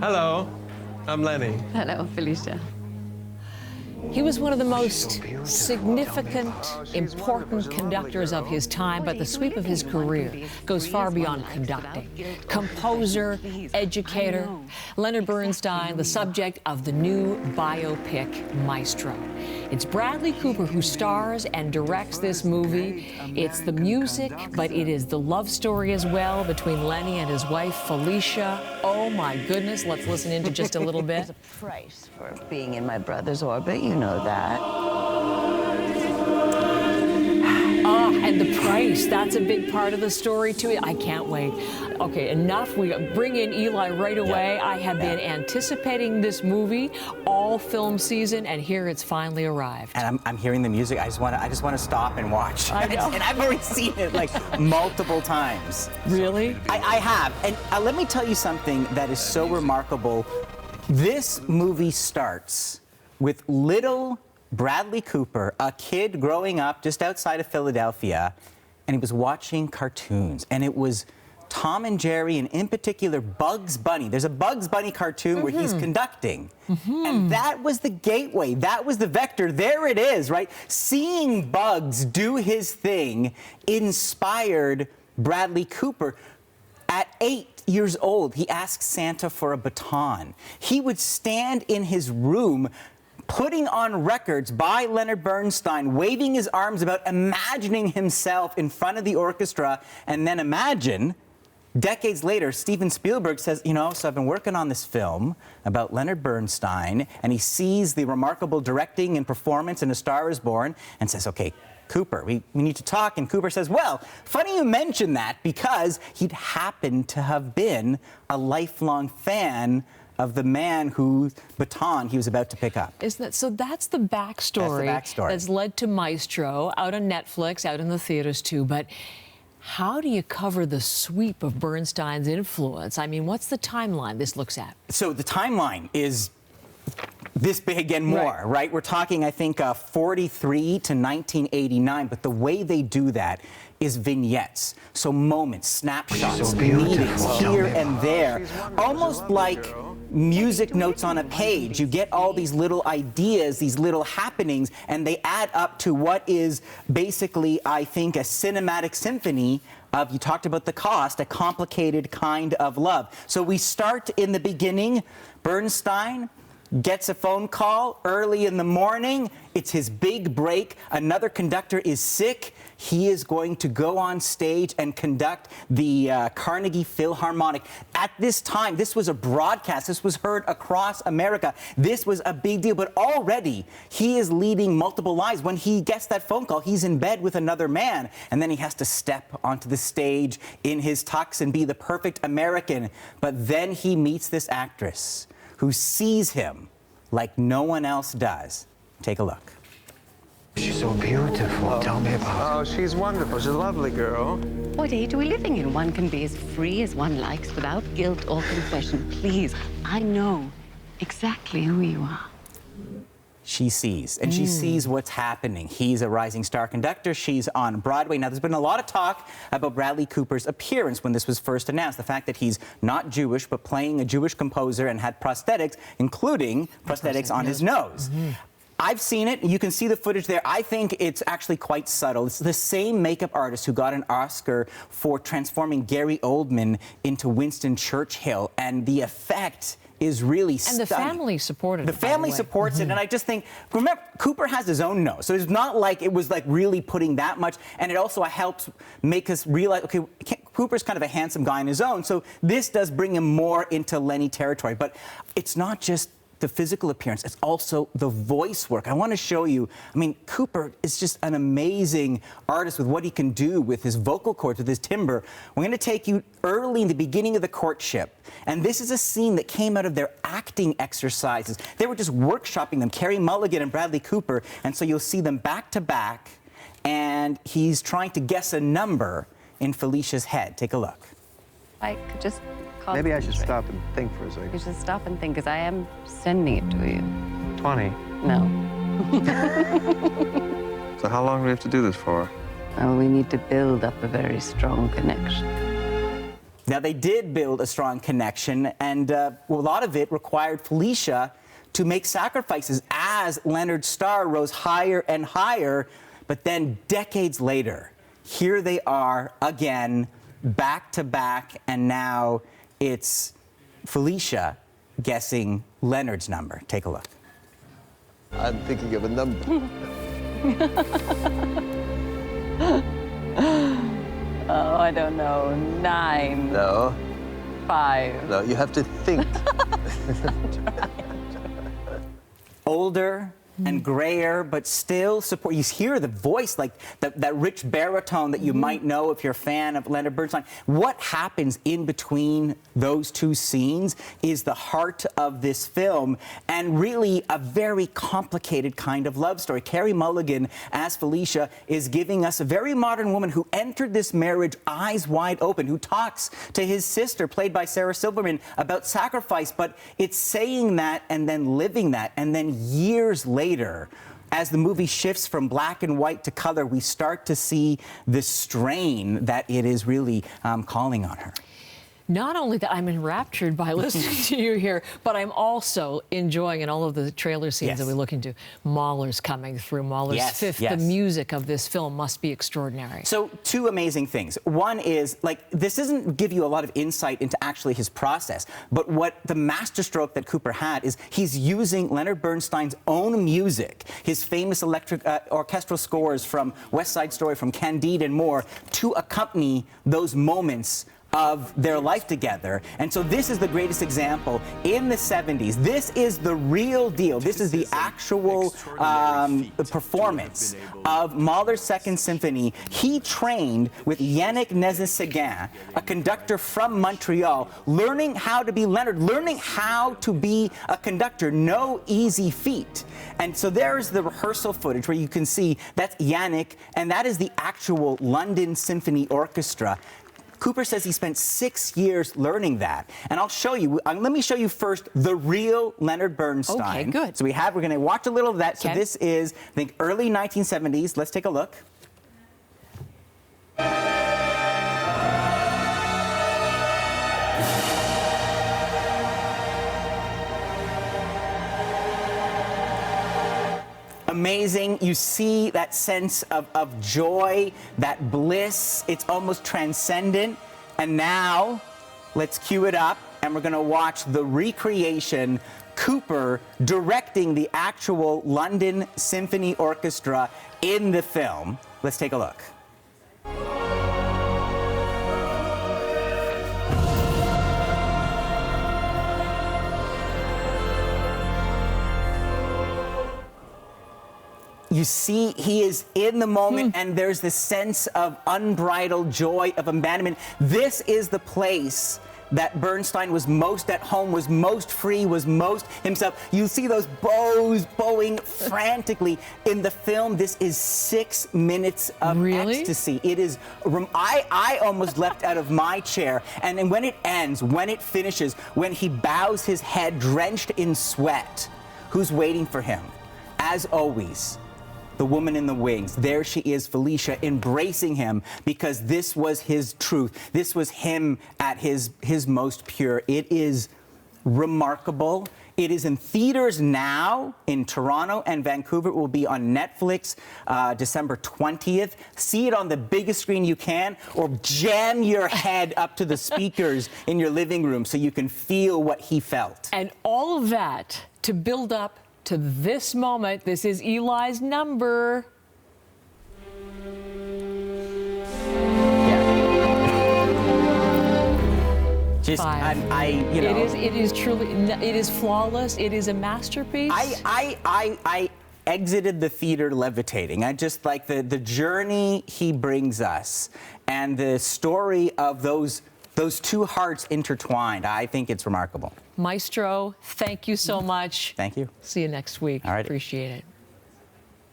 Hello, I'm Lenny. Hello, Felicia. He was one of the most significant, important conductors of his time, but the sweep of his career goes far beyond conducting. Composer, educator, Leonard Bernstein, the subject of the new biopic, Maestro. It's Bradley Cooper who stars and directs this movie. It's the music, but it is the love story as well between Lenny and his wife, Felicia. Oh my goodness, let's listen into just a little bit. There's a price for being in my brother's orbit, you know that. And the price, that's a big part of the story too. I can't wait. Okay, enough. We bring in Eli right away. Yeah. I have been anticipating this movie all film season, and here it's finally arrived. And I'm hearing the music. I just want to stop and watch. I know. And I've already seen it like multiple times. Really? I have. And let me tell you something that is so remarkable. This movie starts with little Bradley Cooper, a kid growing up just outside of Philadelphia, and he was watching cartoons. And it was Tom and Jerry, and in particular Bugs Bunny. There's a Bugs Bunny cartoon where he's conducting. And that was the gateway. That was the vector. There it is, right? Seeing Bugs do his thing inspired Bradley Cooper. At 8 years old, he asked Santa for a baton. He would stand in his room putting on records by Leonard Bernstein, waving his arms about, imagining himself in front of the orchestra, and then imagine, decades later, Steven Spielberg says, you know, so I've been working on this film about Leonard Bernstein, and he sees the remarkable directing and performance in A Star Is Born, and says, okay, Cooper, we need to talk. And Cooper says, well, funny you mention that, because he'd happened to have been a lifelong fan of the man whose baton he was about to pick up. Isn't it? So that's the backstory. That's the backstory. That's led to Maestro, out on Netflix, out in the theaters too. But how do you cover the sweep of Bernstein's influence? I mean, what's the timeline this looks at? So the timeline is this big and more, right? We're talking, I think, 43 to 1989, but the way they do that is vignettes. So moments, snapshots, meetings here and there, almost like music notes on a page. You get all these little ideas, these little happenings, and they add up to what is basically, I think, a cinematic symphony of, you talked about the cost, a complicated kind of love. So we start in the beginning. Bernstein gets a phone call early in the morning. It's his big break. Another conductor is sick. He is going to go on stage and conduct the Carnegie Philharmonic. At this time, this was a broadcast. This was heard across America. This was a big deal. But already, he is leading multiple lives. When he gets that phone call, he's in bed with another man. And then he has to step onto the stage in his tux and be the perfect American. But then he meets this actress who sees him like no one else does. Take a look. She's so beautiful. Tell me about her. Oh, she's wonderful. She's a lovely girl. What age are we living in? One can be as free as one likes without guilt or confession. Please, I know exactly who you are. She sees, and she sees what's happening. He's a rising star conductor. She's on Broadway. Now, there's been a lot of talk about Bradley Cooper's appearance when this was first announced. The fact that he's not Jewish, but playing a Jewish composer and had prosthetics, including prosthetics on his nose. I've seen it. You can see the footage there. I think it's actually quite subtle. It's the same makeup artist who got an Oscar for transforming Gary Oldman into Winston Churchill, and the effect is really stunning. And the family supported it. The family supports it, and I just think, remember, Cooper has his own nose, so it's not like it was like really putting that much, and it also helps make us realize, okay, Cooper's kind of a handsome guy on his own, so this does bring him more into Lenny territory, but it's not just the physical appearance, it's also the voice work. I want to show you, I mean, Cooper is just an amazing artist with what he can do with his vocal cords, with his timbre. We're going to take you early in the beginning of the courtship, and this is a scene that came out of their acting exercises. They were just workshopping them, Carey Mulligan and Bradley Cooper, and so you'll see them back to back, and he's trying to guess a number in Felicia's head. Take a look. I could just call. Maybe I should stop and think for a You second. should stop and think, because I am sending it to you. 20. No. So how long do we have to do this for? Oh, we need to build up a very strong connection. Now, they did build a strong connection, and a lot of it required Felicia to make sacrifices as Leonard's star rose higher and higher. But then decades later, here they are again, back to back, and now it's Felicia guessing Leonard's number. Take a look. I'm thinking of a number. Oh, I don't know. 9. No. 5. No, you have to think. Older and grayer, but still support. You hear the voice, like that rich baritone that you might know if you're a fan of Leonard Bernstein. What happens in between those two scenes is the heart of this film, and really a very complicated kind of love story. Carey Mulligan, as Felicia, is giving us a very modern woman who entered this marriage eyes wide open, who talks to his sister, played by Sarah Silverman, about sacrifice, but it's saying that and then living that, and then years later, as the movie shifts from black and white to color, we start to see the strain that it is really calling on her. Not only that I'm enraptured by listening to you here, but I'm also enjoying in all of the trailer scenes that we look into. Mahler's coming through, Mahler's fifth. The music of this film must be extraordinary. So, two amazing things. One is, like, this doesn't give you a lot of insight into actually his process, but what the masterstroke that Cooper had is he's using Leonard Bernstein's own music, his famous electric orchestral scores from West Side Story, from Candide and more, to accompany those moments of their life together. And so this is the greatest example in the 70s. This is the real deal. This is the actual performance of Mahler's Second Symphony. He trained with Yannick Nézet-Séguin, a conductor from Montreal, learning how to be Leonard, learning how to be a conductor. No easy feat. And so there's the rehearsal footage where you can see that's Yannick, and that is the actual London Symphony Orchestra. Cooper says he spent 6 years learning that. And I'll show you, let me show you first the real Leonard Bernstein. Okay, good. So we're going to watch a little of that. So this is, I think, early 1970s. Let's take a look. Amazing. You see that sense of joy, that bliss. It's almost transcendent. And now, let's cue it up, and we're going to watch the recreation, Cooper directing the actual London Symphony Orchestra in the film. Let's take a look. You see, he is in the moment, and there's this sense of unbridled joy, of abandonment. This is the place that Bernstein was most at home, was most free, was most himself. You see those bows bowing frantically. In the film, this is 6 minutes of ecstasy. It is, I almost leapt out of my chair. And then when it ends, when it finishes, when he bows his head drenched in sweat, who's waiting for him? As always, the woman in the wings. There she is, Felicia, embracing him, because this was his truth. This was him at his most pure. It is remarkable. It is in theaters now in Toronto and Vancouver. It will be on Netflix December 20th. See it on the biggest screen you can, or jam your head up to the speakers in your living room so you can feel what he felt. And all of that to build up to this moment. This is Eli's number. Just, 5. you know, it is truly, it is flawless. It is a masterpiece. I exited the theater levitating. I just like the journey he brings us, and the story of those two hearts intertwined. I think it's remarkable. Maestro, thank you so much. Thank you. See you next week. All right. Appreciate it.